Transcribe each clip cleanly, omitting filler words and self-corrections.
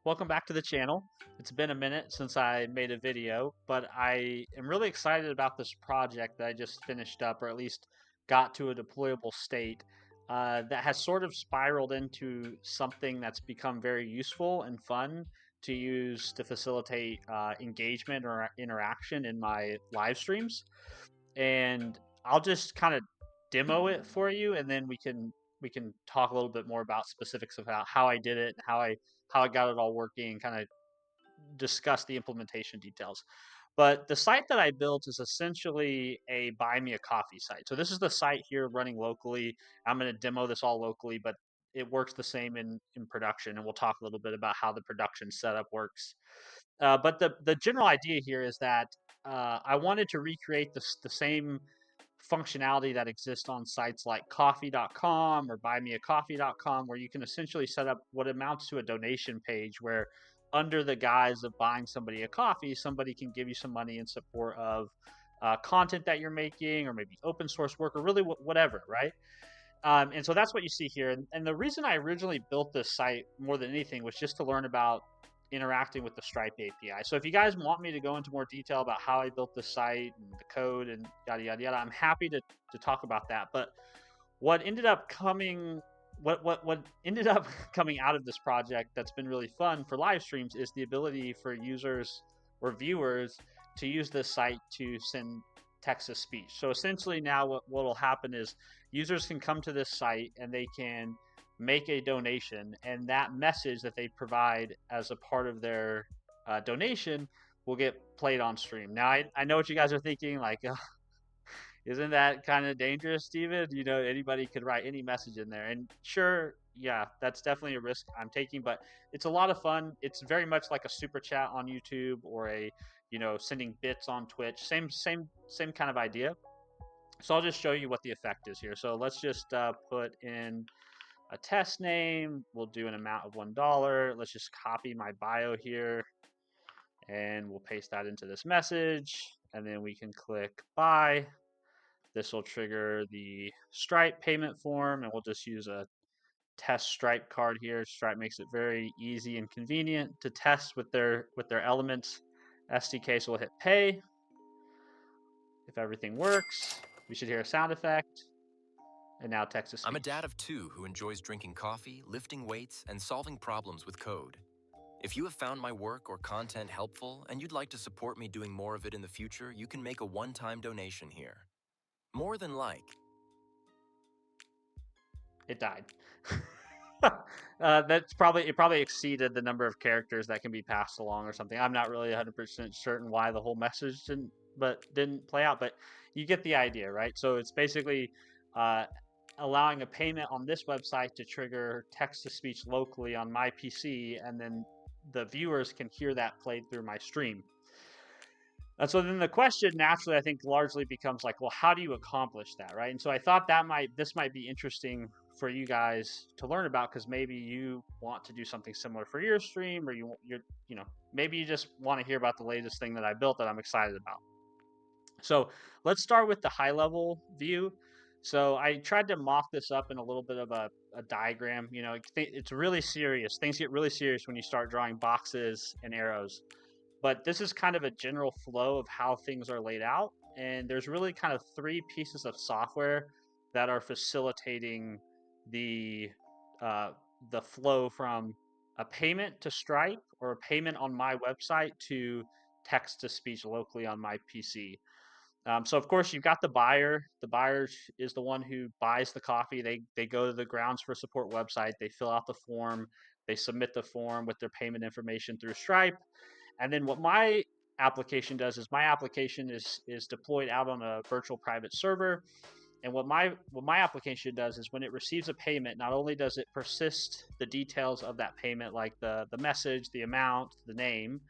Welcome back to the channel. It's been a minute since I made a video, but I am really excited about this project that I just finished up, or at least got to a deployable state, that has sort of spiraled into something that's become very useful and fun to use to facilitate engagement or interaction in my live streams. And I'll just kind of demo it for you, and then we can talk a little bit more about specifics of how I did it, how I got it all working, and kind of discuss the implementation details. But the site that I built is essentially a buy me a coffee site. So this is the site here running locally. I'm going to demo this all locally, but it works the same in production, and we'll talk a little bit about how the production setup works. But the general idea here is that I wanted to recreate the same functionality that exists on sites like coffee.com or buymeacoffee.com, where you can essentially set up what amounts to a donation page where, under the guise of buying somebody a coffee, somebody can give you some money in support of content that you're making, or maybe open source work, or really whatever, right? And so that's what you see here. And the reason I originally built this site more than anything was just to learn about interacting with the Stripe API. So if you guys want me to go into more detail about how I built this site and the code and yada yada yada, I'm happy to talk about that. But what ended up coming what ended up coming out of this project that's been really fun for live streams is the ability for users or viewers to use this site to send text to speech. So essentially now what will happen is users can come to this site and they can make a donation, and that message that they provide as a part of their donation will get played on stream. Now I know what you guys are thinking, like, isn't that kind of dangerous, Steven? You know, anybody could write any message in there. And sure, yeah, that's definitely a risk I'm taking, but it's a lot of fun. It's very much like a super chat on YouTube, or sending bits on Twitch. Same kind of idea. So I'll just show you what the effect is here. So let's just put in a test name. We'll do an amount of $1. Let's just copy my bio here, and we'll paste that into this message. And then we can click buy. This will trigger the Stripe payment form, and we'll just use a test Stripe card here. Stripe makes it very easy and convenient to test with their Elements SDK. So we'll hit pay. If everything works, we should hear a sound effect. And now text to speech. I'm a dad of two who enjoys drinking coffee, lifting weights, and solving problems with code. If you have found my work or content helpful and you'd like to support me doing more of it in the future, you can make a one-time donation here. More than like. It died. It probably exceeded the number of characters that can be passed along or something. I'm not really 100% certain why the whole message didn't play out, but you get the idea, right? So it's basically allowing a payment on this website to trigger text to speech locally on my PC, and then the viewers can hear that played through my stream. And so then the question naturally, I think, largely becomes like, well, how do you accomplish that, right? And so I thought this might be interesting for you guys to learn about, because maybe you want to do something similar for your stream, or maybe you just want to hear about the latest thing that I built that I'm excited about. So let's start with the high level view. So I tried to mock this up in a little bit of a diagram. It's really serious. Things get really serious when you start drawing boxes and arrows. But this is kind of a general flow of how things are laid out. And there's really kind of three pieces of software that are facilitating the flow from a payment to Stripe, or a payment on my website to text to speech locally on my PC. So of course you've got the buyer. The buyer is the one who buys the coffee. They go to the Grounds for Support website. They fill out the form. They submit the form with their payment information through Stripe. And then what my application does is, my application is deployed out on a virtual private server. And what my application does is, when it receives a payment, not only does it persist the details of that payment, like the message, the amount, the name,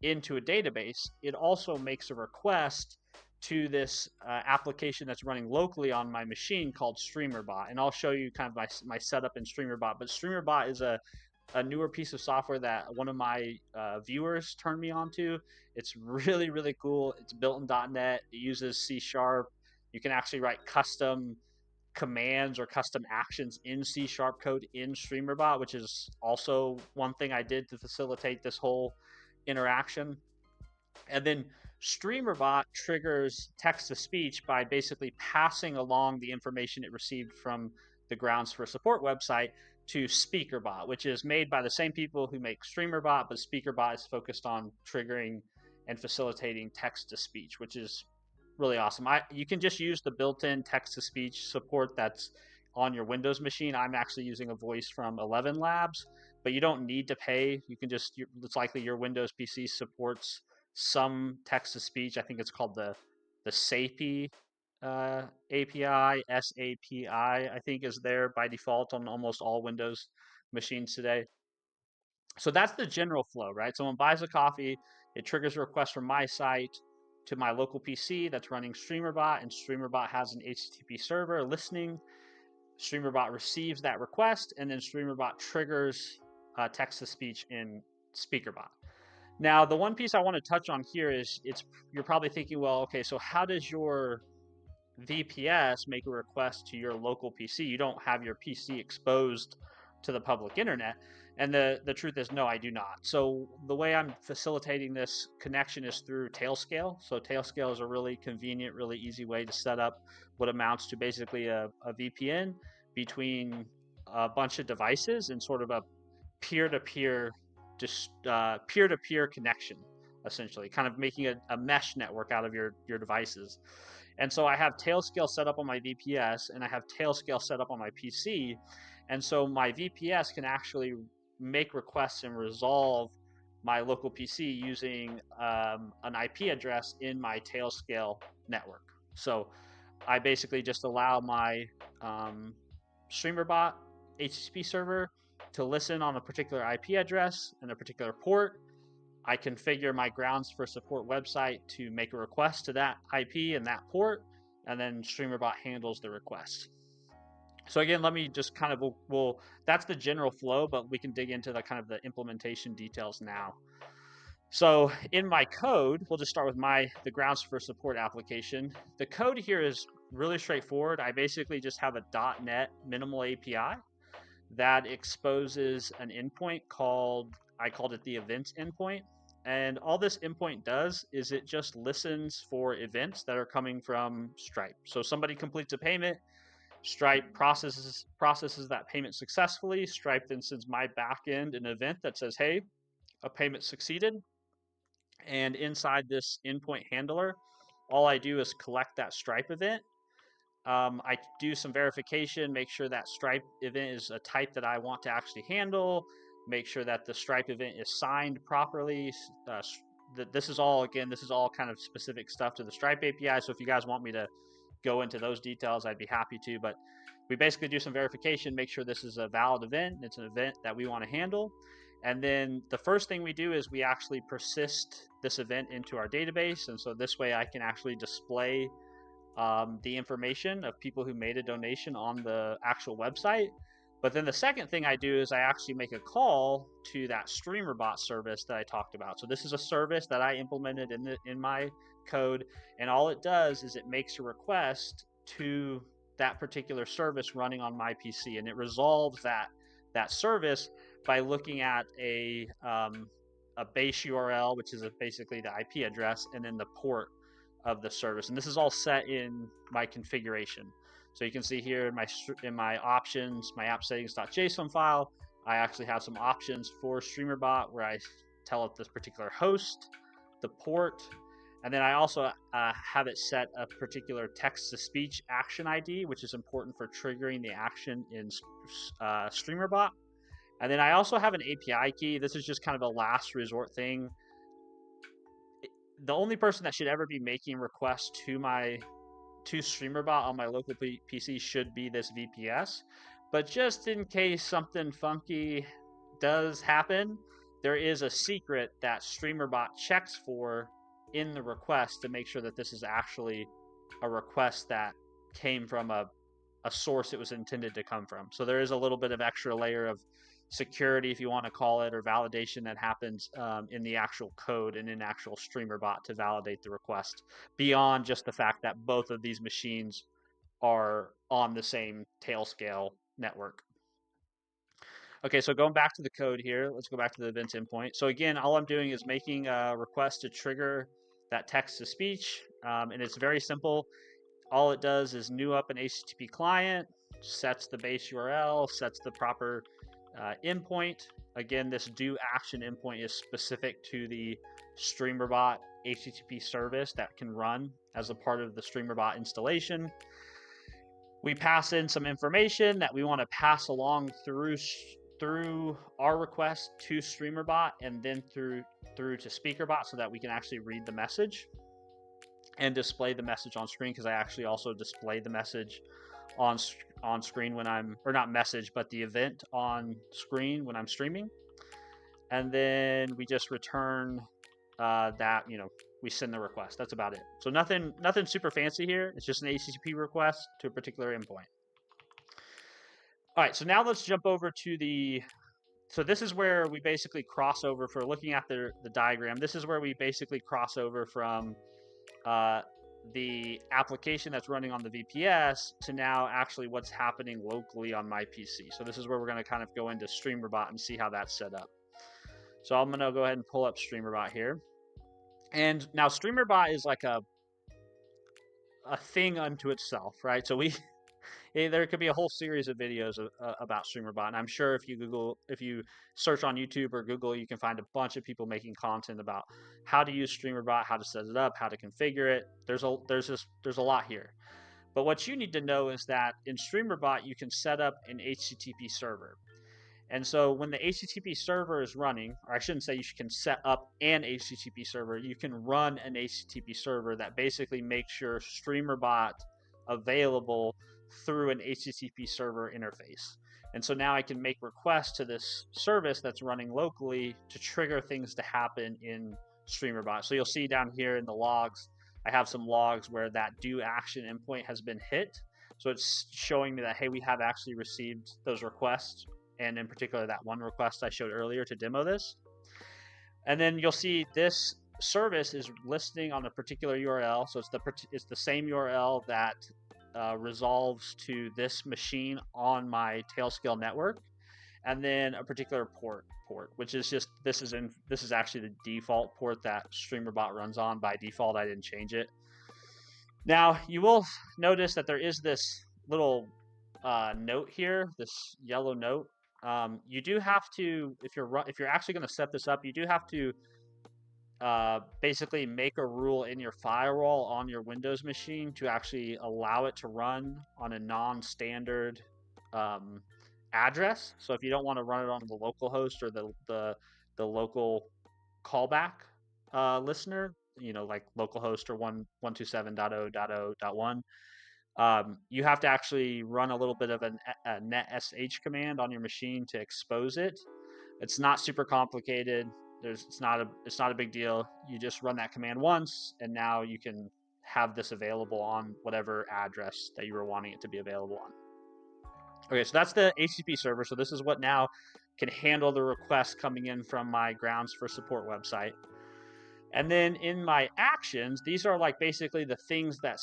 into a database, it also makes a request to this application that's running locally on my machine called Streamerbot. And I'll show you kind of my setup in Streamerbot. But Streamerbot is a newer piece of software that one of my viewers turned me on to. It's really, really cool. It's built in .NET. It uses C#. You can actually write custom commands or custom actions in C# code in Streamerbot, which is also one thing I did to facilitate this whole interaction. And then Streamerbot triggers text to speech by basically passing along the information it received from the Grounds for Support website to Speakerbot, which is made by the same people who make Streamerbot, but Speakerbot is focused on triggering and facilitating text to speech, which is really awesome. You can just use the built-in text to speech support that's on your Windows machine. I'm actually using a voice from 11 Labs, but you don't need to pay. You can just, it's likely your Windows PC supports some text to speech. I think it's called the SAPI API, SAPI, I think is there by default on almost all Windows machines today. So that's the general flow, right? Someone buys a coffee, it triggers a request from my site to my local PC that's running Streamerbot, and Streamerbot has an HTTP server listening. Streamerbot receives that request, and then Streamerbot triggers text to speech in Speakerbot. Now, the one piece I want to touch on here is you're probably thinking, well, okay, so how does your VPS make a request to your local PC? You don't have your PC exposed to the public internet. And the truth is, no, I do not. So the way I'm facilitating this connection is through Tailscale. So Tailscale is a really convenient, really easy way to set up what amounts to basically a VPN between a bunch of devices and sort of a peer-to-peer peer-to-peer connection, essentially, kind of making a mesh network out of your devices. And so I have Tailscale set up on my VPS, and I have Tailscale set up on my PC. And so my VPS can actually make requests and resolve my local PC using an IP address in my Tailscale network. So I basically just allow my Streamerbot HTTP server to listen on a particular IP address and a particular port. I configure my Grounds for Support website to make a request to that IP and that port, and then Streamerbot handles the request. So again, let me just kind of, that's the general flow, but we can dig into the kind of the implementation details now. So in my code, we'll just start with the Grounds for Support application. The code here is really straightforward. I basically just have a .NET minimal API that exposes an endpoint I called it the events endpoint. And all this endpoint does is it just listens for events that are coming from Stripe. So somebody completes a payment, Stripe processes that payment successfully. Stripe then sends my backend an event that says, hey, a payment succeeded. And inside this endpoint handler, all I do is collect that Stripe event. I do some verification, make sure that Stripe event is a type that I want to actually handle, make sure that the Stripe event is signed properly. This is all kind of specific stuff to the Stripe API. So if you guys want me to go into those details, I'd be happy to. But we basically do some verification, make sure this is a valid event. It's an event that we want to handle. And then the first thing we do is we actually persist this event into our database. And so this way I can actually display the information of people who made a donation on the actual website. But then the second thing I do is I actually make a call to that Streamerbot service that I talked about. So this is a service that I implemented in my code, and all it does is it makes a request to that particular service running on my PC, and it resolves that service by looking at a base URL, which is basically the IP address, and then the port of the service. And this is all set in my configuration. So you can see here in my options, my app settings.json file, I actually have some options for Streamerbot where I tell it this particular host, the port, and then I also have it set a particular text-to-speech action ID, which is important for triggering the action in Streamerbot. And then I also have an API key. This is just kind of a last resort thing. The only person that should ever be making requests to Streamerbot on my local PC should be this VPS. But just in case something funky does happen, there is a secret that Streamerbot checks for in the request to make sure that this is actually a request that came from a source it was intended to come from. So there is a little bit of extra layer of security, if you want to call it, or validation that happens in the actual code and in actual Streamerbot to validate the request, beyond just the fact that both of these machines are on the same Tailscale network. Okay, so going back to the code here, let's go back to the events endpoint. So again, all I'm doing is making a request to trigger that text-to-speech, and it's very simple. All it does is new up an HTTP client, sets the base URL, sets the proper endpoint. Again, this do action endpoint is specific to the Streamerbot HTTP service that can run as a part of the Streamerbot installation. We pass in some information that we want to pass along through our request to Streamerbot and then through to SpeakerBot so that we can actually read the message and display the message on screen, because I actually also display the message on screen when I'm, or not message, but the event on screen when I'm streaming. And then we just return that, we send the request. That's about it. So nothing super fancy here. It's just an HTTP request to a particular endpoint. All right, so now let's jump over to so this is where we basically cross over, for looking at the diagram. This is where we basically cross over from the application that's running on the VPS to now actually what's happening locally on my PC. So this is where we're going to kind of go into Streamerbot and see how that's set up. So I'm going to go ahead and pull up Streamerbot here. And now Streamerbot is like a thing unto itself, right? So there could be a whole series of videos about Streamerbot, and I'm sure if you search on YouTube or Google, you can find a bunch of people making content about how to use Streamerbot, how to set it up, how to configure it. There's a lot here. But what you need to know is that in Streamerbot, you can set up an HTTP server. And so when the HTTP server is running, or I shouldn't say you can set up an HTTP server, you can run an HTTP server that basically makes your Streamerbot available through an HTTP server interface. And so now I can make requests to this service that's running locally to trigger things to happen in Streamerbot. So you'll see down here in the logs, I have some logs where that do action endpoint has been hit. So it's showing me that, hey, we have actually received those requests, and in particular that one request I showed earlier to demo this. And then you'll see this service is listening on a particular URL. So it's the same URL that resolves to this machine on my Tailscale network, and then a particular port, which is just this is actually the default port that Streamerbot runs on by default. I didn't change it. Now you will notice that there is this little note here, this yellow note. You do have to, if you're actually going to set this up, you do have to basically make a rule in your firewall on your Windows machine to actually allow it to run on a non-standard address. So if you don't want to run it on the local host or the local callback listener, like localhost or 127.0.0.1, you have to actually run a little bit of a netsh command on your machine to expose it. It's not super complicated. It's not a big deal. You just run that command once, and now you can have this available on whatever address that you were wanting it to be available on. Okay, so that's the HTTP server. So this is what now can handle the requests coming in from my Grounds for Support website. And then in my actions, these are like basically the things that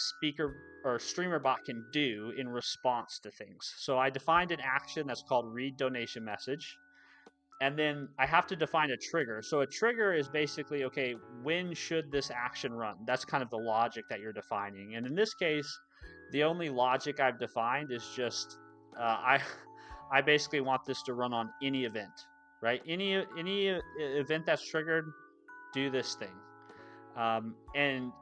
Streamerbot can do in response to things. So I defined an action that's called read donation message. And then I have to define a trigger. So a trigger is basically, okay, when should this action run? That's kind of the logic that you're defining. And in this case, the only logic I've defined is just I basically want this to run on any event, right? Any event that's triggered, do this thing. And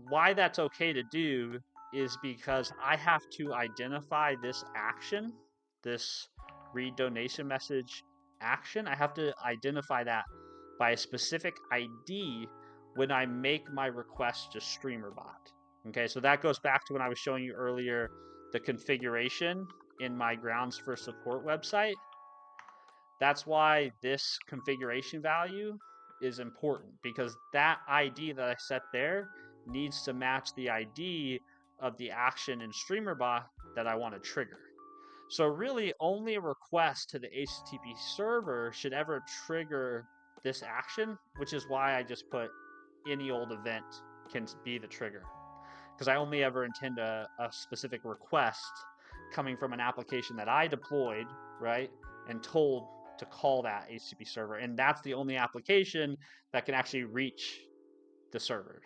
why that's okay to do is because I have to identify this action, this read donation message action. I have to identify that by a specific ID when I make my request to Streamerbot. Okay, so that goes back to when I was showing you earlier the configuration in my Grounds for Support website. That's why this configuration value is important, because that ID that I set there needs to match the ID of the action in Streamerbot that I want to trigger. So really only a request to the HTTP server should ever trigger this action, which is why I just put any old event can be the trigger. because I only ever intend a specific request coming from an application that I deployed, right, and told to call that HTTP server. And that's the only application that can actually reach the server.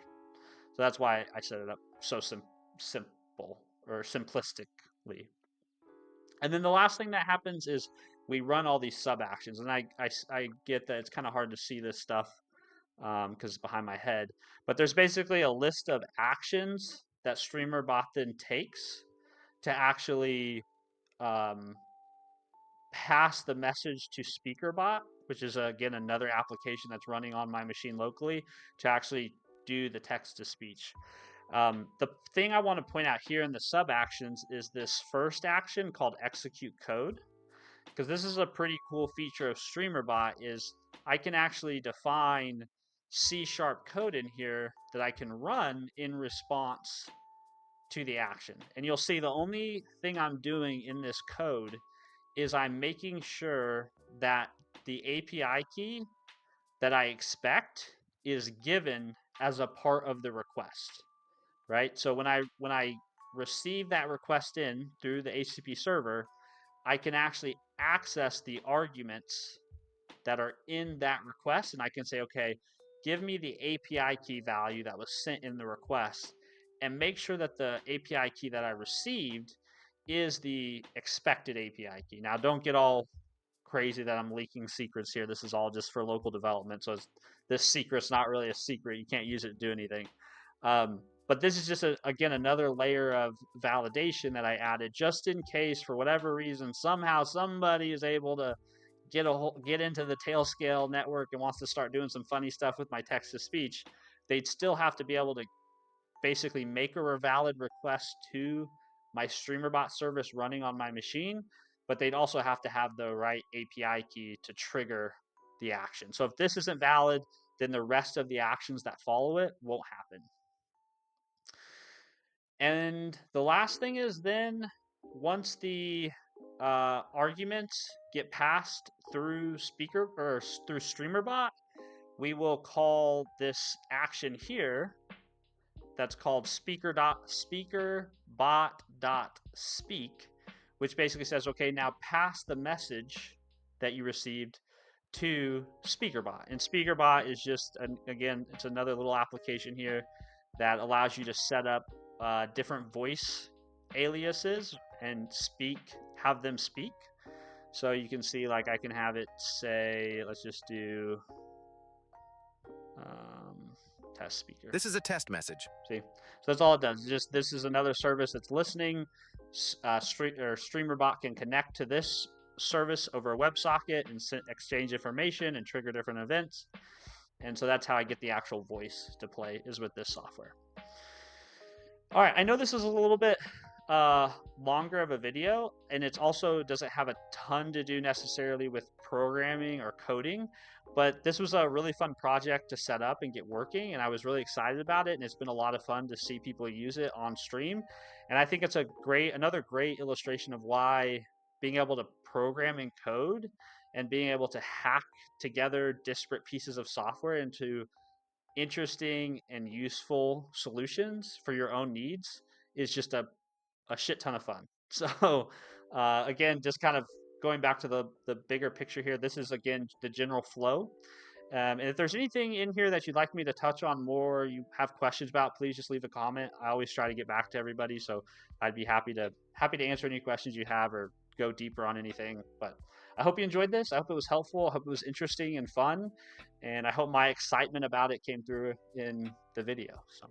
So that's why I set it up so simple or simplistically. And then the last thing that happens is we run all these sub actions. And I get that it's kind of hard to see this stuff because it's behind my head. But there's basically a list of actions that Streamerbot then takes to actually pass the message to Speakerbot, which is again another application that's running on my machine locally, to actually do the text to speech. The thing I want to point out here in the sub actions is this first action called execute code, because this is a pretty cool feature of Streamerbot. Is I can actually define C# code in here that I can run in response to the action. And you'll see the only thing I'm doing in this code is I'm making sure that the API key that I expect is given as a part of the request, right? So when I receive that request in through the HTTP server, I can actually access the arguments that are in that request, and I can say, okay, give me the API key value that was sent in the request, and make sure that the API key that I received is the expected API key. Now, don't get all crazy that I'm leaking secrets here. This is all just for local development, so this secret's not really a secret. You can't use it to do anything. But this is just, again, another layer of validation that I added just in case, for whatever reason, somehow somebody is able to get into the Tailscale network and wants to start doing some funny stuff with my text-to-speech. They'd still have to be able to basically make a valid request to my Streamerbot service running on my machine, but they'd also have to have the right API key to trigger the action. So if this isn't valid, then the rest of the actions that follow it won't happen. And the last thing is then once the arguments get passed through Streamerbot, we will call this action here that's called speakerbot.speak, which basically says, okay, now pass the message that you received to Speakerbot. And Speakerbot is just, again, it's another little application here that allows you to set up different voice aliases and have them speak. So you can see, like, I can have it say, let's just do test speaker. This is a test message. See, so that's all it does. Just this is another service that's listening. Streamerbot can connect to this service over a WebSocket and exchange information and trigger different events. And so that's how I get the actual voice to play, is with this software. All right, I know this is a little bit longer of a video, and it also doesn't have a ton to do necessarily with programming or coding, but this was a really fun project to set up and get working, and I was really excited about it, and it's been a lot of fun to see people use it on stream. And I think it's another great illustration of why being able to program and code and being able to hack together disparate pieces of software into interesting and useful solutions for your own needs is just a shit ton of fun. So again, just kind of going back to the bigger picture here, this is, again, the general flow. And if there's anything in here that you'd like me to touch on more, you have questions about, please just leave a comment. I always try to get back to everybody, so I'd be happy to answer any questions you have or go deeper on anything. But I hope you enjoyed this. I hope it was helpful. I hope it was interesting and fun, and I hope my excitement about it came through in the video. So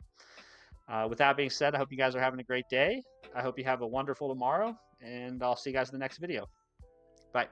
with that being said, I hope you guys are having a great day. I hope you have a wonderful tomorrow, and I'll see you guys in the next video. Bye.